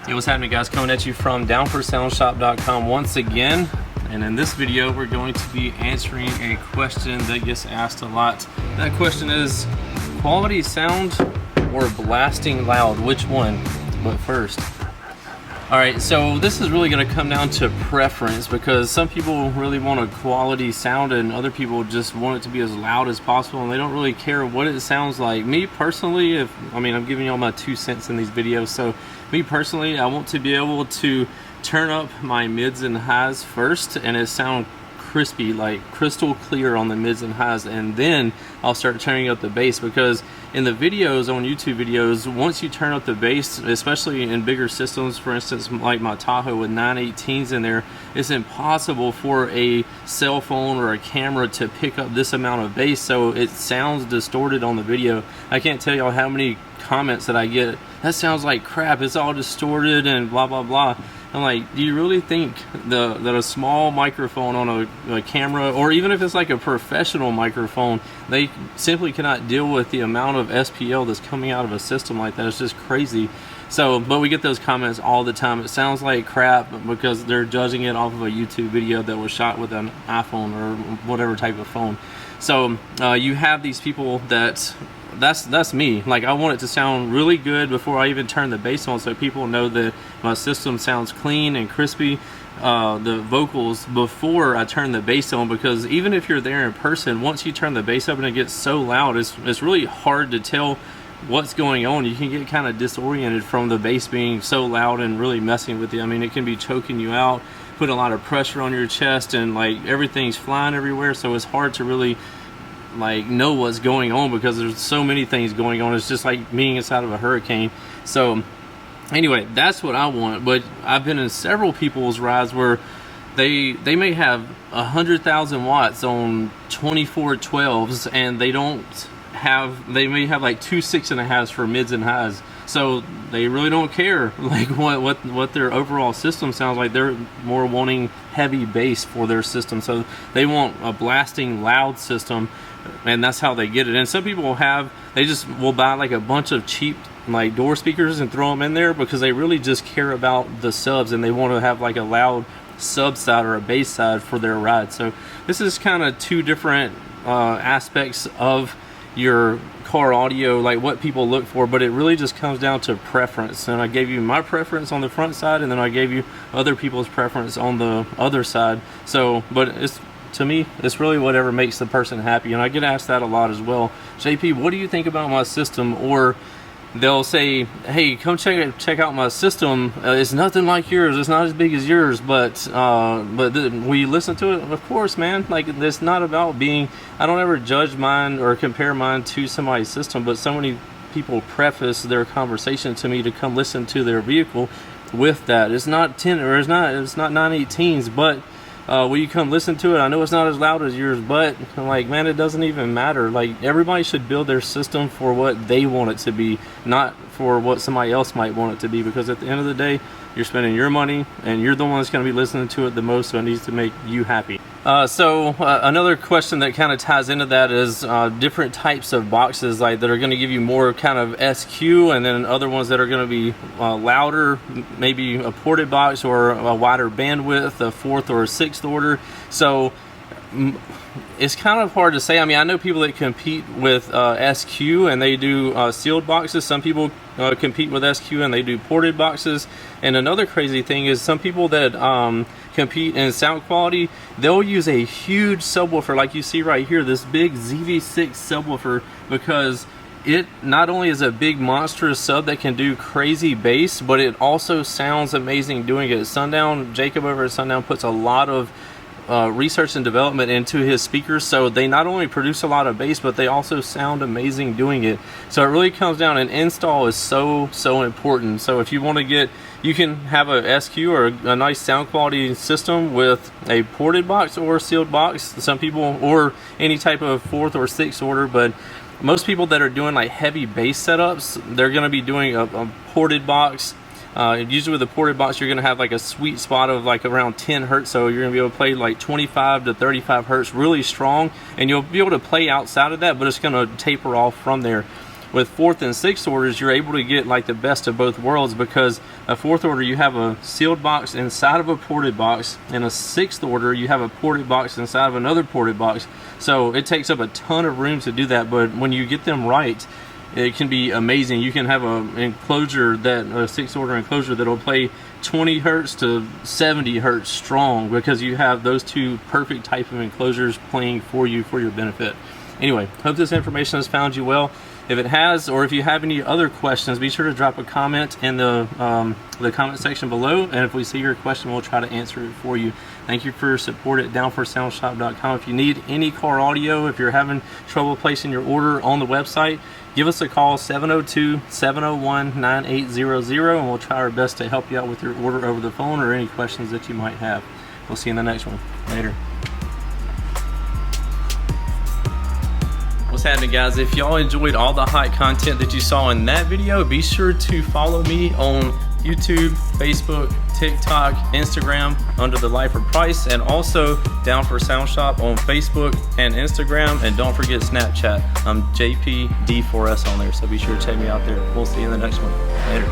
Hey, what's happening, guys? Coming at you from downforsoundshop.com once again. And in this video, we're going to be answering a question that gets asked a lot. That question is, quality sound or blasting loud? Which one? But first, alright, so this is really going to come down to preference, because some people really want a quality sound and other people just want it to be as loud as possible, and they don't really care what it sounds like. Me personally, I'm giving y'all my 2 cents in these videos, so me personally, I want to be able to turn up my mids and highs first and it sound crispy, like crystal clear on the mids and highs, and then I'll start turning up the bass, because in the videos, on YouTube videos, once you turn up the bass, especially in bigger systems, for instance like my Tahoe with 918s in there, it's impossible for a cell phone or a camera to pick up this amount of bass, so it sounds distorted on the video. I can't tell y'all how many comments that I get, that sounds like crap, it's all distorted and blah blah blah. I'm like, do you really think that a small microphone on a camera, or even if it's like a professional microphone, they simply cannot deal with the amount of SPL that's coming out of a system like that? It's just crazy. So, but we get those comments all the time. It sounds like crap because they're judging it off of a YouTube video that was shot with an iPhone or whatever type of phone. So you have these people that's me. Like, I want it to sound really good before I even turn the bass on, so people know that my system sounds clean and crispy, the vocals, before I turn the bass on. Because even if you're there in person, once you turn the bass up and it gets so loud, it's really hard to tell what's going on. You can get kind of disoriented from the bass being so loud and really messing with you. I mean, it can be choking you out, put a lot of pressure on your chest, and like everything's flying everywhere, so it's hard to really like know what's going on because there's so many things going on. It's just like being inside of a hurricane. So anyway, that's what I want. But I've been in several people's rides where they may have 100,000 watts on 2412s, and they may have like 2 6.5s for mids and highs. So they really don't care like what their overall system sounds like. They're more wanting heavy bass for their system, so they want a blasting loud system, and that's how they get it. And some people will buy like a bunch of cheap like door speakers and throw them in there because they really just care about the subs, and they want to have like a loud sub side or a bass side for their ride. So this is kind of 2 different aspects of your car audio, like what people look for, but it really just comes down to preference. And I gave you my preference on the front side, and then I gave you other people's preference on the other side. So, but to me, it's really whatever makes the person happy. And I get asked that a lot as well. JP, what do you think about my system? Or they'll say, hey, come check out my system. It's nothing like yours. It's not as big as yours, but will you listen to it? Of course, man. Like, it's not about being, I don't ever judge mine or compare mine to somebody's system, but so many people preface their conversation to me to come listen to their vehicle with that. It's not 10, or it's not 918s, but will you come listen to it? I know it's not as loud as yours, but I'm like, man, it doesn't even matter. Like, everybody should build their system for what they want it to be, not for what somebody else might want it to be, because at the end of the day, you're spending your money and you're the one that's going to be listening to it the most, so it needs to make you happy. Another question that kind of ties into that is different types of boxes, like that are going to give you more kind of SQ, and then other ones that are going to be louder, maybe a ported box or a wider bandwidth, a 4th or a 6th order. So it's kind of hard to say. I mean, I know people that compete with SQ and they do sealed boxes. Some people compete with SQ and they do ported boxes. And another crazy thing is some people that compete in sound quality, they'll use a huge subwoofer like you see right here, this big ZV6 subwoofer, because it not only is a big monstrous sub that can do crazy bass, but it also sounds amazing doing it. Sundown, Jacob over at Sundown, puts a lot of research and development into his speakers, so they not only produce a lot of bass, but they also sound amazing doing it. So it really comes down, and install is so important. So if you want to get, you can have a SQ or a nice sound quality system with a ported box or a sealed box. Some people, or any type of 4th or 6th order, but most people that are doing like heavy bass setups, they're going to be doing a ported box. Usually with a ported box, you're going to have like a sweet spot of like around 10 hertz, so you're going to be able to play like 25 to 35 hertz really strong, and you'll be able to play outside of that, but it's going to taper off from there. With 4th and 6th orders, you're able to get like the best of both worlds, because a 4th order you have a sealed box inside of a ported box, and a 6th order you have a ported box inside of another ported box. So it takes up a ton of room to do that, but when you get them right, it can be amazing. You can have an enclosure, that a 6th order enclosure, that'll play 20 hertz to 70 hertz strong, because you have those two perfect type of enclosures playing for you for your benefit. Anyway, hope this information has found you well. If it has, or if you have any other questions, be sure to drop a comment in the comment section below, and if we see your question, we'll try to answer it for you. Thank you for your support at downforsoundshop.com. If you need any car audio, if you're having trouble placing your order on the website, give us a call, 702-701-9800, and we'll try our best to help you out with your order over the phone or any questions that you might have. We'll see you in the next one. Later. What's happening, guys? If y'all enjoyed all the hot content that you saw in that video, be sure to follow me on YouTube, Facebook, TikTok, Instagram under the Lifer Price, and also Down for Sound Shop on Facebook and Instagram, and don't forget Snapchat. I'm JPD4S on there, so be sure to check me out there. We'll see you in the next one. Later.